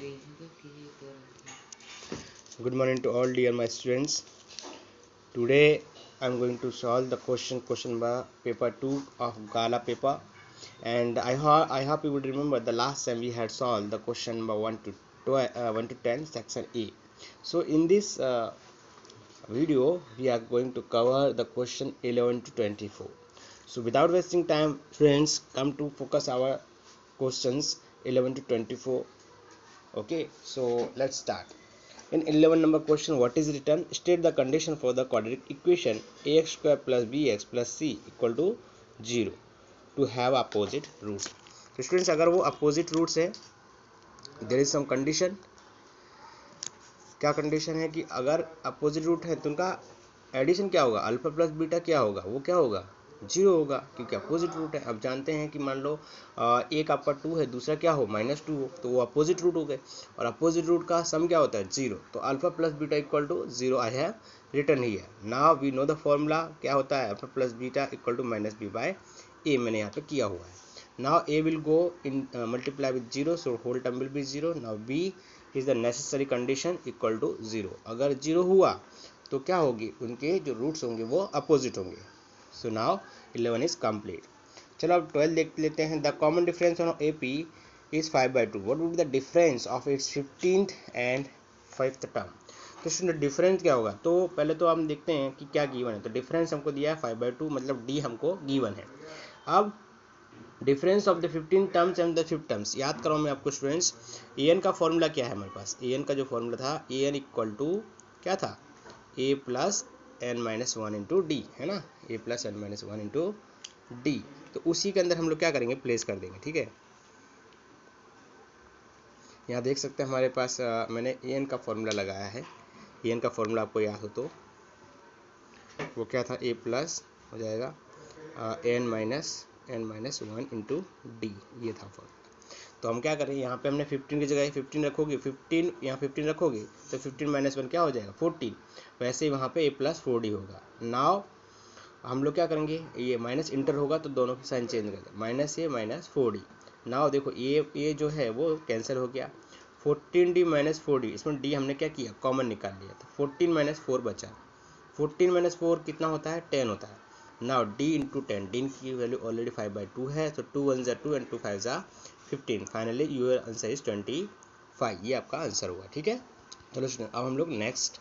Good morning to all dear my students. Today I am going to solve the question by paper 2 of Gala paper, and I hope you would remember the last time we had solved the question number 1 to 10 section A. So in this video we are going to cover the question 11 to 24. So without wasting time, friends, come to focus our questions 11 to 24. Okay, so let's start. In 11 number question, what is written? State the condition for the quadratic equation ax square plus bx plus c equal to 0 to have opposite roots. तो students, अगर वो opposite roots है, there is some condition. क्या condition है कि अगर opposite root है तो उनका एडिशन क्या होगा? अल्फा प्लस बीटा क्या होगा? वो क्या होगा? 0 होगा, क्योंकि अपोजिट रूट है. अब जानते हैं कि मान लो एक आपका 2 है, दूसरा क्या हो? -2 हो, तो वो अपोजिट रूट हो गए. और अपोजिट रूट का सम क्या होता है? 0. तो alpha plus beta equal to 0 I have written here. Now we know the formula. क्या होता है? Alpha plus beta equal to -b/a मैंने यहाँ पे किया हुआ है. Now a will go in multiply with 0, so whole term will be 0. Now b is the necessary condition equal to 0. अगर 0 हुआ तो क्या होगी? उनके जो रूट्स होंगे वो अपोजिट होंगे. So now 11 is complete. चलो अब 12 देख लेते हैं. The common difference on AP is 5/2. What would be the difference of its 15th and 5th term? तो स्टूडेंट डिफरेंस क्या होगा? तो पहले तो हम देखते हैं कि क्या गिवन है. तो डिफरेंस हमको दिया है 5/2, मतलब D हमको गिवन है. अब difference of the 15 terms and the 5th terms याद कराऊँ मैं आपको स्टूडेंट्स. an का फॉर्मूला क्या है हमारे पास? an का जो फॉर्मूला था, an इक्वल टू क्या था? a plus n-1 into D, है ना? a plus n-1 into D. तो उसी के अंदर हम लोग क्या करेंगे? प्लेस कर देंगे. ठीक है, यहाँ देख सकते हैं हमारे पास मैंने an का फॉर्मूला लगाया है. an का फॉर्मूला आपको याद हो तो वो क्या था? a प्लस हो जाएगा n-1 इंटू डी, ये था फॉर्मूला. तो हम क्या करें? यहाँ पे हमने 15 की जगह 15 रखोगे, 15 यहाँ 15 रखोगे तो 15 - 1 क्या हो जाएगा? 14. वैसे ही वहाँ पे a प्लस 4d होगा. नाउ हम लोग क्या करेंगे? ये माइनस इंटर होगा तो दोनों की साइन चेंज कर दें, -a - 4d. नाउ देखो ये जो है वो कैंसिल हो गया. 14d - 4d, इसमें d हमने क्या किया? कॉमन निकाल लिया. तो 14 - 4 बचा. 14 - 4 कितना होता है? 10 होता है. नाउ d इंटू 10, d की वैल्यू ऑलरेडी 5/2 है, तो 2 1 ज़ा 2 एंड 2 5 ज़ा 15. Finally your answer is 25. ये आपका आंसर हुआ. ठीक है, चलो स्टूडेंट, अब हम लोग नेक्स्ट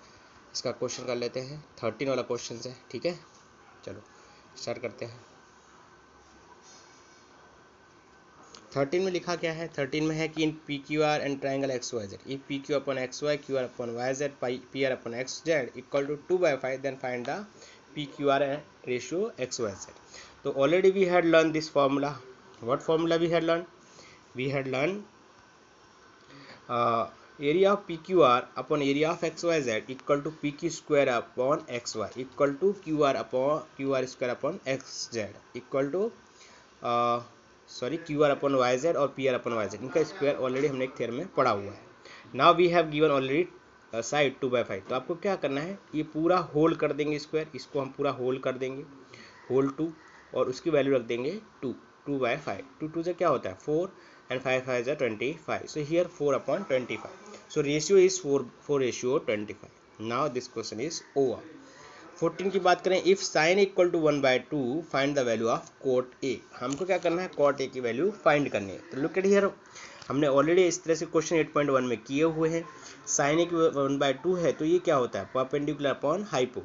इसका क्वेश्चन कर लेते हैं. 13 वाला क्वेश्चन है. ठीक है, चलो स्टार्ट करते हैं. 13 में लिखा क्या है? 13 में है कि in PQR and triangle XYZ, if PQ upon XY, QR upon YZ, PR upon XZ equal to 2/5, then find the PQR ratio XYZ. तो already we had learn this formula. What formula we had learn? We had learn area of PQR upon area of XYZ equal to PQ square upon XY equal to QR upon QR square upon XZ equal to QR upon YZ और PR upon YZ. इनका square already हमने एक theorem में पढ़ा हुआ है. Now we have given already side 2/5. तो आपको क्या करना है? ये पूरा होल कर देंगे स्क्वायर, इसको हम पूरा होल कर देंगे, होल 2, और उसकी वैल्यू रख देंगे 2/5. 2 से क्या होता है? 4 and 5 5 is 25. So here 4/25. So ratio is 4:25. Now this question is over. 14 की बात करें. If sine equal to 1/2 find the value of cot A. हमको क्या करना है? cot A की वैल्यू फाइंड करनी है. तो लुक एट हियर, हमने ऑलरेडी इस तरह से क्वेश्चन 8.1 में किए हुए हैं. साइन A की 1/2 है तो ये क्या होता है? Perpendicular upon hypo.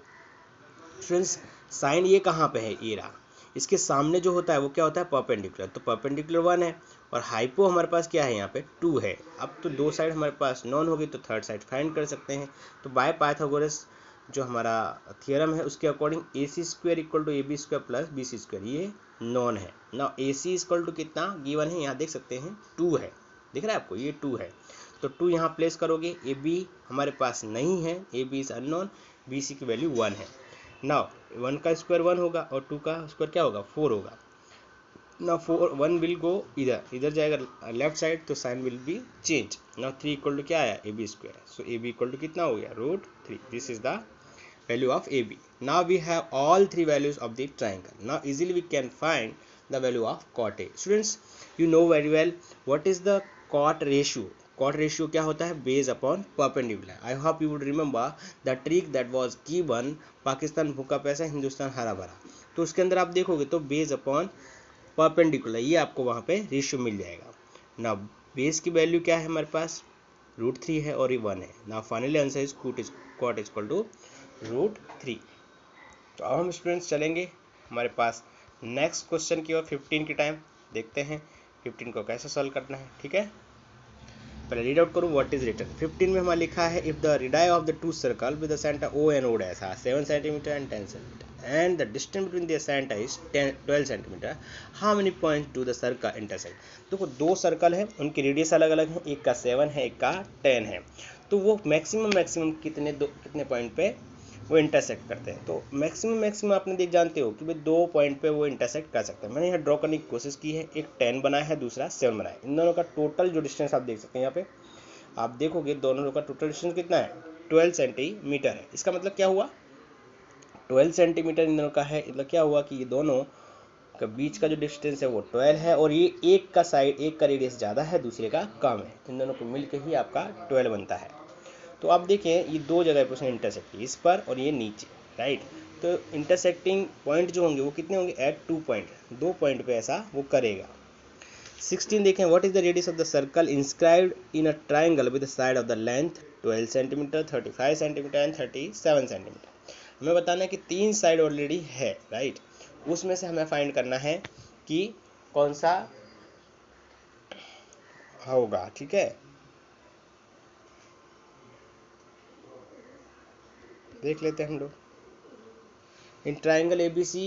Students, sine ये कहाँ पे है? ये रहा. इसके सामने जो होता है वो क्या होता है? परपेंडिकुलर. तो परपेंडिकुलर 1 है और हाइपो हमारे पास क्या है? यहाँ पे 2 है. अब तो दो साइड हमारे पास नॉन होगी तो थर्ड साइड फाइंड कर सकते हैं. तो बाय पाइथागोरस जो हमारा थियरम है उसके according AC square equal to AB square plus BC square ये नॉन है. ना AC इक्वल टू कितना गिवन है? यहाँ देख सकते हैं 2 है. दिख रहा है आपको? ये 2 है. तो 2 यहाँ प्लेस करोगे. AB हमारे पास नहीं है, AB इज अननोन, BC की वैल्यू 1 है. नाउ 1 का स्क्वायर 1 होगा और 2 का स्क्वायर क्या होगा? 4 होगा. नाउ 1 विल गो इधर जाएगा लेफ्ट साइड, तो sign will be change. Now 3 equal to क्या आया? AB square. So AB equal to कितना हो गया? √3. This is the value of AB. Now we have all 3 values of the triangle. Now easily we can find the value of cot A. Students, you know very well what is the cot ratio. Cot ratio क्या होता है, base upon perpendicular. I hope you would remember the trick that was given, Pakistan भूखा पैसा हिंदुस्तान हरा भरा। तो उसके अंदर आप देखोगे तो बेस अपॉन परपेंडिकुलर, ये आपको वहाँ पे रेशियो मिल जाएगा ना। बेस की वैल्यू क्या है हमारे पास, √3 है और ये 1 है ना। Finally answer is cot is equal to √3। तो अब हम स्टूडेंट्स चलेंगे हमारे पास नेक्स्ट क्वेश्चन की ओर 15 की टाइम। देखते हैं 15 को कैसे सॉल्व करना है, ठीक है। पहले रीड आउट करूँ व्हाट इज रिटन। 15 में हमारा लिखा है, if the radii of the two circle with the centre O and O' are 7 cm and 10 cm and the distance between their center is 12 cm, how many points do the circle intersect। देखो दो circle है, उनकी radius अलग अलग है, एक का 7 है एक का 10 है, तो वो मैक्सिमम कितने पॉइंट पे वो इंटरसेक्ट करते हैं। तो मैक्सिमम आपने देख जानते हो कि भाई 2 पॉइंट पे वो इंटरसेक्ट कर सकते हैं। मैंने यहाँ ड्रॉ करने की कोशिश की है, एक 10 बनाया है दूसरा 7 बनाया है। इन दोनों का टोटल जो डिस्टेंस आप देख सकते हैं, यहाँ पे आप देखोगे दोनों का टोटल डिस्टेंस कितना है, 12 सेंटीमीटर है। इसका मतलब क्या हुआ, 12 सेंटीमीटर इन दोनों का है, मतलब क्या हुआ कि ये दोनों का बीच का जो डिस्टेंस है वो 12 है, और ये एक का रेडियस ज़्यादा है दूसरे का कम है, इन दोनों को मिलकर ही आपका 12 बनता है। तो आप देखें ये दो जगह पर उसने इंटरसेक्ट की, इस पर और ये नीचे, राइट। तो इंटरसेक्टिंग पॉइंट जो होंगे वो कितने होंगे, एट 2 पॉइंट, 2 पॉइंट पे ऐसा वो करेगा। 16 देखें, what is the radius of the circle inscribed in a triangle with the side of the length 12 centimetre, 35 centimetre and 37 centimetre. हमें बताना है कि 3 साइड ऑलरेडी है, राइट। उसमें से हमें फाइंड करना है कि कौन सा होगा, ठीक है। देख लेते हैं हम लोग इन ट्राइंगल ABC।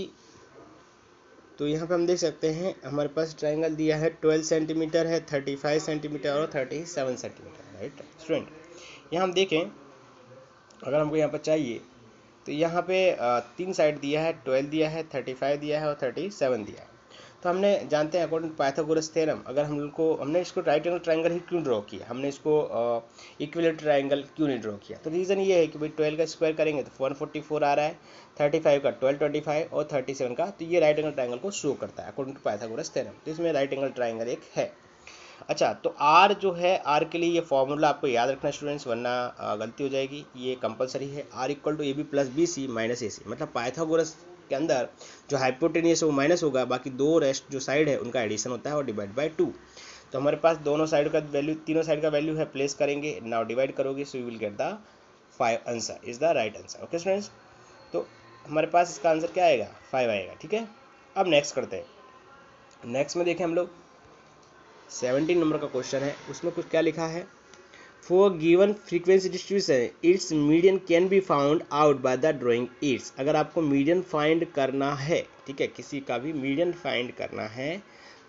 तो यहाँ पे हम देख सकते हैं हमारे पास ट्राइंगल दिया है 12 सेंटीमीटर है, 35 सेंटीमीटर और 37 सेंटीमीटर, राइट स्टूडेंट। यहाँ हम देखें अगर हमको यहाँ पर चाहिए तो यहाँ पे 3 साइड दिया है, 12 दिया है, 35 दिया है और 37 दिया है। तो हमने जानते हैं अकॉर्डिंग टू पाइथागोरस थ्योरम, अगर हमने इसको राइट एंगल ट्राइंगल ही क्यों ड्रॉ किया, हमने इसको इक्विलेटरल ट्राइंगल क्यों नहीं ड्रॉ किया। तो रीज़न ये है कि भाई 12 का स्क्वायर करेंगे तो 144 आ रहा है, 35 का 1225 और 37 का, तो ये राइट एंगल ट्राइंगल को शो करता है अकॉर्डिंग टू पाइथागोरस थ्योरम। तो इसमें राइट एंगल ट्राइंगल एक है। अच्छा, तो आर जो है, आर के लिए ये फॉर्मूला आपको याद रखना स्टूडेंट्स, वरना गलती हो जाएगी। ये कंपलसरी है, R equal to AB plus BC minus AC। मतलब पाइथागोरस के अंदर जो हाइपोटेनियस है वो माइनस होगा, बाकी दो रेस्ट जो साइड है उनका एडिशन होता है और डिवाइड बाय 2। तो हमारे पास दोनों साइड का वैल्यू, तीनों साइड का वैल्यू है, प्लेस करेंगे, नाउ डिवाइड करोगे, so you will get the 5 answer is the right answer. Okay students, तो हमारे पास इसका आंसर क्या आएगा, 5 आएगा, ठीक है। अब नेक्स्ट करते हैं। नेक्स्ट में देखें हम लोग 17 नंबर का क्वेश्चन है, उसमें कुछ क्या लिखा है, for given frequency distribution it's median can be found out by the drawing it's. अगर आपको मीडियन फाइंड करना है, ठीक है, किसी का भी मीडियन फाइंड करना है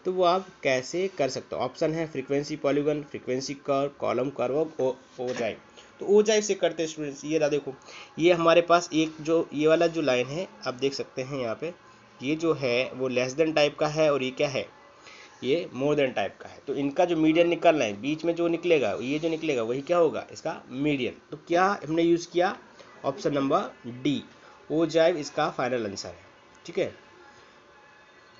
तो वो आप कैसे कर सकते हो। ऑप्शन है frequency polygon, frequency curve, column curve, ogive. तो ओजाइव से करते हैं स्टूडेंट्स। ये रहा देखो, ये हमारे पास एक जो ये वाला जो लाइन है आप देख सकते हैं यहाँ पे, ये जो है वो लेस देन टाइप का है और ये क्या है, ये मोर देन टाइप का है। तो इनका जो मीडियन निकलना है, बीच में जो निकलेगा, ये जो निकलेगा वही क्या होगा, इसका मीडियन। तो क्या हमने यूज़ किया, ऑप्शन नंबर डी, ओजाइव इसका फाइनल आंसर है, ठीक है।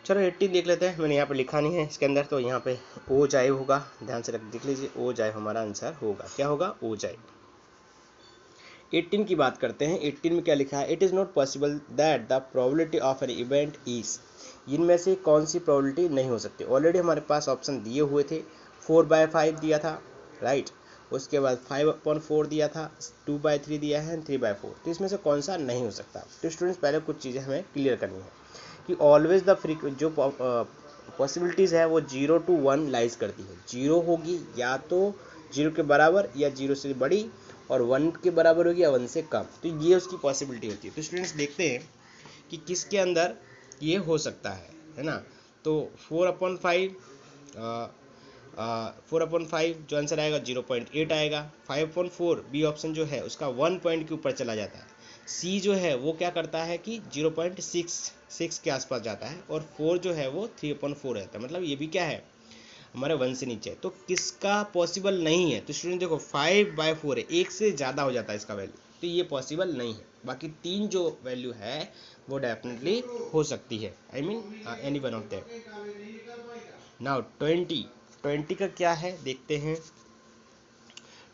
चलो 18 देख लेते हैं, मैंने यहाँ पे लिखा नहीं है इसके अंदर, तो यहाँ पे ओजाइव होगा, ध्यान से देख लीजिए, ओजाइव हमारा आंसर होगा, क्या होगा, ओजाइव। 18 की बात करते हैं। 18 में क्या लिखा है, it is not possible that the probability of an event is, इनमें से कौन सी प्रोबेबिलिटी नहीं हो सकती। ऑलरेडी हमारे पास ऑप्शन दिए हुए थे, 4/5 दिया था, राइट, उसके बाद 5/4 दिया था, 2/3 दिया है, 3/4। तो इसमें से कौन सा नहीं हो सकता। तो स्टूडेंट्स पहले कुछ चीज़ें हमें क्लियर करनी है कि ऑलवेज द जो पॉसिबिलिटीज़ है वो 0 to 1 लाइज करती है। 0 होगी या तो 0 के बराबर या 0 से बड़ी, और 1 के बराबर होगी या 1 से कम, तो ये उसकी पॉसिबिलिटी होती है। तो स्टूडेंट्स देखते हैं कि किसके अंदर ये हो सकता है ना। तो 4/5 4/5 जो आंसर आएगा 0.8 आएगा। 5/4 बी ऑप्शन जो है उसका 1 पॉइंट के ऊपर चला जाता है। सी जो है वो क्या करता है कि 0.66 के आसपास जाता है, और 4 जो है वो 3/4 रहता है। मतलब ये भी क्या है, हमारे 1 से नीचे है। तो किसका पॉसिबल नहीं है, तो स्टूडेंट देखो 5/4 है, एक से ज़्यादा हो जाता है इसका वैल्यू, तो ये पॉसिबल नहीं है। बाकी 3 जो वैल्यू है वो डेफिनेटली हो सकती है, I mean any one of them. Now 20 का क्या है देखते हैं।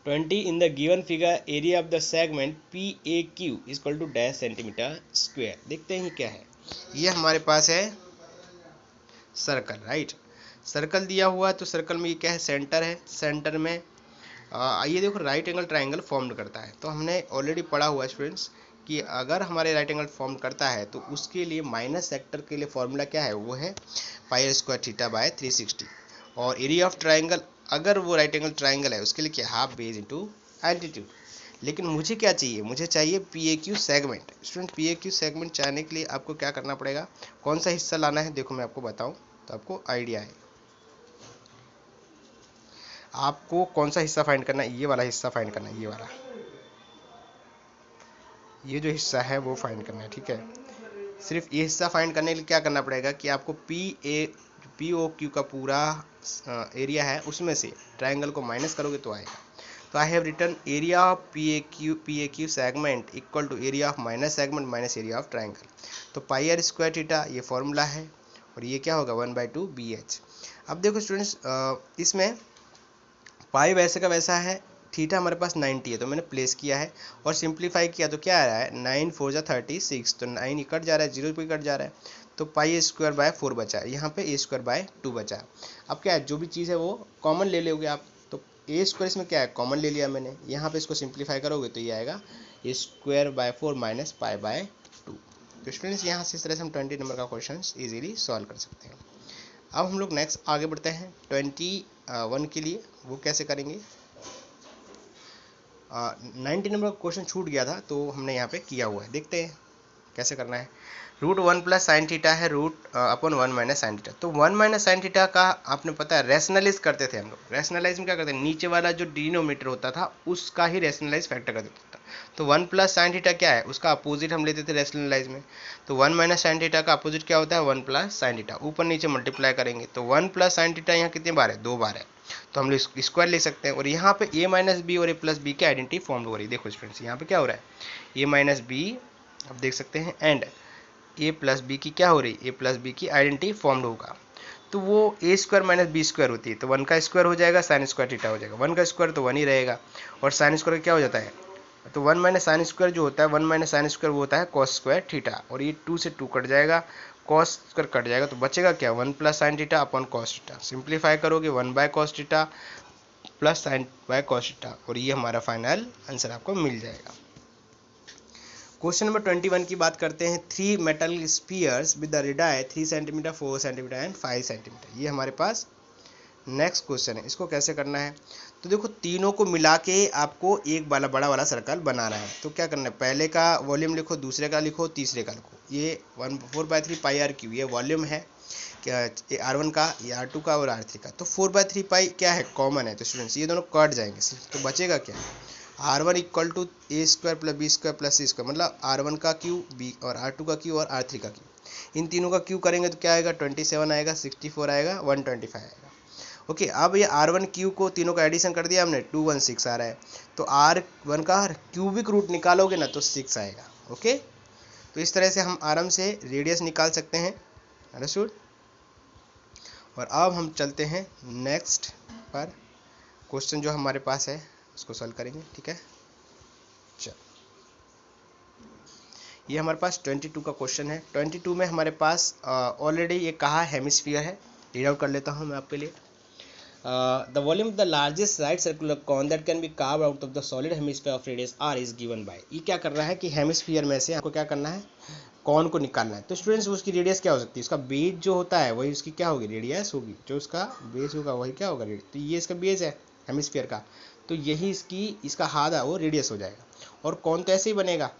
20 in the given figure area of the segment PAQ is equal to dash centimetre square. देखते हैं क्या है। ये हमारे पास है सर्कल, राइट। सर्कल दिया हुआ है तो सर्कल में ये क्या है, सेंटर है। सेंटर में ये देखो राइट एंगल ट्राइंगल फॉर्म करता है। तो हमने ऑलरेडी पढ़ा हुआ है स्टूडेंट्स कि अगर हमारे राइट एंगल फॉर्म करता है तो उसके लिए माइनस सेक्टर के लिए फॉर्मूला क्या है, वो है पाई स्क्वायर थीटा बाय 360। और एरिया ऑफ ट्राइंगल अगर वो राइट एंगल ट्राइंगल है उसके लिए क्या, हाफ बेस इंटू एल्टीट्यूड। लेकिन मुझे क्या चाहिए, मुझे चाहिए PAQ segment. Student PAQ segment चाहने के लिए आपको क्या करना पड़ेगा, कौन सा हिस्सा लाना है, देखो मैं आपको बताऊं तो आपको आइडिया है। आपको कौन सा हिस्सा फाइंड करना है, ये वाला हिस्सा फाइंड करना है, ये वाला, ये जो हिस्सा है वो फाइंड करना है, ठीक है। सिर्फ ये हिस्सा फाइंड करने के लिए क्या करना पड़ेगा कि आपको POQ का पूरा एरिया है उसमें से ट्राइंगल को माइनस करोगे तो आएगा। तो I have written area of PAQ segment equal to area of minus segment minus area of triangle. तो पाई आर स्क्वायर थीटा ये फॉर्मूला है और ये क्या होगा 1/2 BH। अब देखो स्टूडेंट्स, इसमें पाई वैसे का वैसा है, थीटा हमारे पास 90 है तो मैंने प्लेस किया है और सिंप्लीफाई किया तो क्या आ रहा है 9 4 जा 36। तो 9 कट जा रहा है, 0 पे कट जा रहा है, तो पाई स्क्वायर बाय 4 बचा है, यहाँ पे ए स्क्वायर बाय 2 बचा है। अब क्या है, जो भी चीज़ है वो कॉमन ले लोगे आप। तो ए स्क्वायर इसमें क्या है, कॉमन ले लिया मैंने, यहाँ पे इसको सिंप्लीफाई करोगे तो ये आएगा a square by 4 minus pi by 2। तो स्टूडेंट्स यहाँ से इस तरह से हम 20 नंबर का क्वेश्चन ईजिली सॉल्व कर सकते हैं। अब हम लोग नेक्स्ट आगे बढ़ते हैं 21 के लिए, वो कैसे करेंगे। 90 नंबर का क्वेश्चन छूट गया था तो हमने यहाँ पे किया हुआ है, देखते हैं कैसे करना है। √1 प्लस साइन थीटा है √1 माइनस साइन थीटा। तो 1 माइनस साइन थीटा का आपने पता है रेशनलाइज करते थे हम लोग। रेशनलाइज में क्या करते हैं, नीचे वाला जो डिनोमीटर होता था उसका ही रेशनलाइज फैक्टर कर देता था। तो 1 प्लस साइन थीटा क्या है, उसका अपोजिट हम लेते थे रेशनलाइज में। तो 1 माइनस साइन थीटा का अपोजिट क्या होता है, 1 प्लस साइन थीटा। ऊपर नीचे मल्टीप्लाई करेंगे तो 1 प्लस साइन थीटा यहाँ कितने बार है, 2 बार है, तो हम लोग स्क्वायर ले सकते हैं। और यहाँ पे a माइनस बी और a प्लस बी की आइडेंटिटी फॉर्म हो रही है। देखो फ्रेंड्स यहाँ पे क्या हो रहा है, a माइनस बी आप देख सकते हैं एंड a प्लस बी की क्या हो रही है, a प्लस बी की आइडेंटिटी फॉर्म्ड होगा। तो वो a square minus b square होती है, तो 1 का स्क्वायर हो जाएगा साइन स्क्वायर थीटा हो जाएगा। 1 का स्क्वायर तो 1 ही रहेगा और साइन स्क्वायर क्या हो जाता है, तो 1 माइनस साइन स्क्वायर जो होता है 1 माइनस साइन स्क्वायर वो होता है कॉस स्क्वायर थीटा। और ये 2 से 2 कट जाएगा, कॉस स्क्वायर कट जाएगा तो बचेगा क्या, 1 plus sine theta upon cos theta. Simplify करोगे 1 by cos theta plus sign by cos theta और ये हमारा फाइनल आंसर आपको मिल जाएगा। क्वेश्चन नंबर 21 की बात करते हैं। 3 metal spheres with the radii 3 centimetre 4 centimetre and 5 centimetre, ये हमारे पास नेक्स्ट क्वेश्चन है। इसको कैसे करना है, तो देखो तीनों को मिला के आपको एक वाला बड़ा वाला सर्कल बनाना है। तो क्या करना है, पहले का वॉल्यूम लिखो, दूसरे का लिखो, तीसरे का लिखो। ये 4/3 पाई आर क्यू ये वॉल्यूम है क्या, ये R1 का, ये R2 का और R3 का। तो 4/3 पाई क्या है, कॉमन है। तो स्टूडेंट्स ये दोनों कट जाएंगे सिर्फ, तो बचेगा क्या, R1 equal to a square plus b square plus c square, मतलब R1 का क्यू बी और R2 का क्यू और R3 का क्यू। इन तीनों का क्यू करेंगे तो क्या आएगा, 27 आएगा, 64 आएगा, 125 आएगा। ओके, अब ये R1 क्यू को तीनों का एडिशन कर दिया हमने, 216 आ रहा है। तो R1 का क्यूबिक रूट निकालोगे ना तो 6 आएगा। ओके, तो इस तरह से हम आराम से रेडियस निकाल सकते हैं, अंडरस्टूड। और अब हम चलते हैं नेक्स्ट पर, क्वेश्चन जो हमारे पास है उसको सॉल्व करेंगे, ठीक है। चल, ये हमारे पास 22 का क्वेश्चन है। 22 में हमारे पास ऑलरेडी ये कहा हेमिस्फीयर है, रीड आउट कर लेता हूँ मैं आपके लिए। The volume of the largest right circular cone that can be carved out of the solid hemisphere of radius r is given by. ये क्या करना है कि हेमिस्फीयर में से आपको क्या करना है, कॉन को निकालना है। तो स्टूडेंट्स उसकी रेडियस क्या हो सकती है, उसका बेस जो होता है वही उसकी क्या होगी, रेडियस होगी। जो उसका बेस होगा वही क्या होगा, रेडियस। तो ये इसका बेस है हेमिस्फीयर का, तो यही इसका हाथ है वो रेडियस हो जाएगा। और कॉन तो ऐसे ही बनेगा,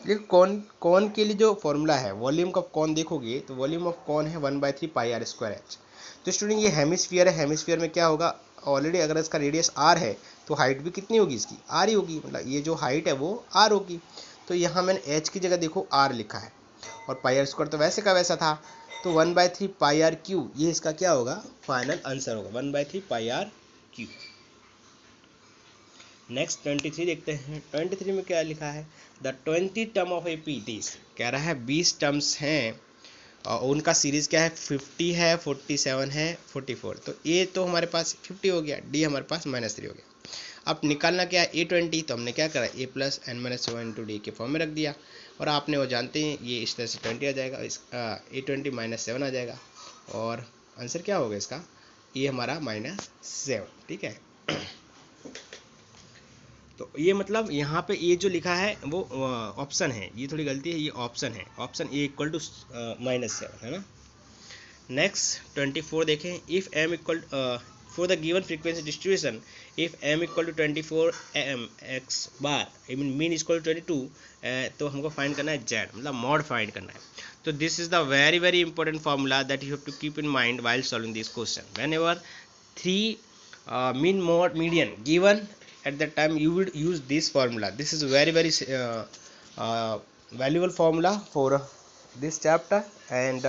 लेकिन कॉन के लिए जो फॉर्मूला है वॉल्यूम ऑफ कॉन देखोगे तो वॉल्यूम ऑफ कॉन है 1/3 पाई आर स्क्वायर एच। तो स्टूडेंट ये हेमिस्फीयर है, हेमिस्फीयर में क्या होगा, ऑलरेडी अगर इसका रेडियस आर है तो हाइट भी कितनी होगी इसकी, आर ही होगी, मतलब ये जो हाइट है वो आर होगी। तो यहाँ मैंने एच की जगह देखो आर लिखा है और पाई आर स्क्वायर तो वैसे का वैसा था। तो 1/3 पाई आर क्यू ये इसका क्या होगा, फाइनल आंसर होगा 1/3 पाई आर क्यू। नेक्स्ट 23 देखते हैं। 23 में क्या लिखा है, the 20 term of A P this, कह रहा है 20 टर्म्स हैं और उनका सीरीज़ क्या है 50 है, 47 है, 44। तो ए तो हमारे पास 50 हो गया, डी हमारे पास -3 हो गया। अब निकालना क्या है A20, तो हमने क्या करा a plus n minus 7 into d के फॉर्म में रख दिया। और आपने वो जानते हैं ये इस तरह से 20 आ जाएगा, इस A20 -7 आ जाएगा। और आंसर क्या होगा इसका, ये हमारा -7, ठीक है। तो ये मतलब यहाँ पे ये जो लिखा है वो ऑप्शन है, ये थोड़ी गलती है, ये ऑप्शन है, ऑप्शन ए इक्वल टू -7 है ना। नेक्स्ट 24 देखें, if m equal for the given frequency distribution if m equal to 24 m x bar I mean mean equal to 22, तो हमको फाइंड करना है z, मतलब मॉड फाइंड करना है। तो this is the very very important formula that you have to keep in mind while solving this question. Whenever 3 mean mod median given at that time, you would use this formula. This is very very valuable formula for this chapter, and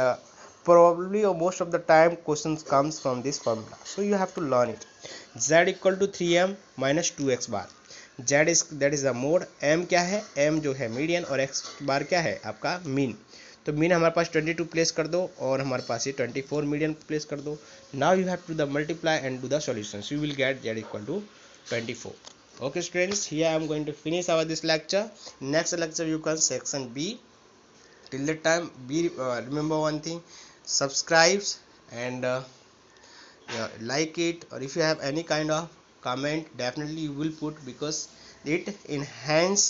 probably or most of the time questions comes from this formula, so you have to learn it. Z equal to 3m minus 2x bar. Z is that is the mode, m क्या है, m जो है median और x बार क्या है आपका mean. तो mean हमारे पास 22 प्लेस कर दो और हमारे पास ये 24 मीडियन प्लेस कर दो। Now you have to the multiply and do the solutions, you will get z equal to 24. Okay students, here I am going to finish our this lecture. Next lecture you can section B. Till that time, be remember one thing, subscribe and yeah, like it, or if you have any kind of comment, definitely you will put, because it enhance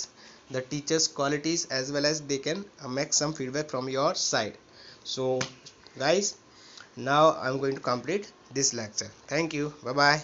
the teachers qualities as well as they can make some feedback from your side. So guys, now I'm going to complete this lecture. Thank you, bye bye.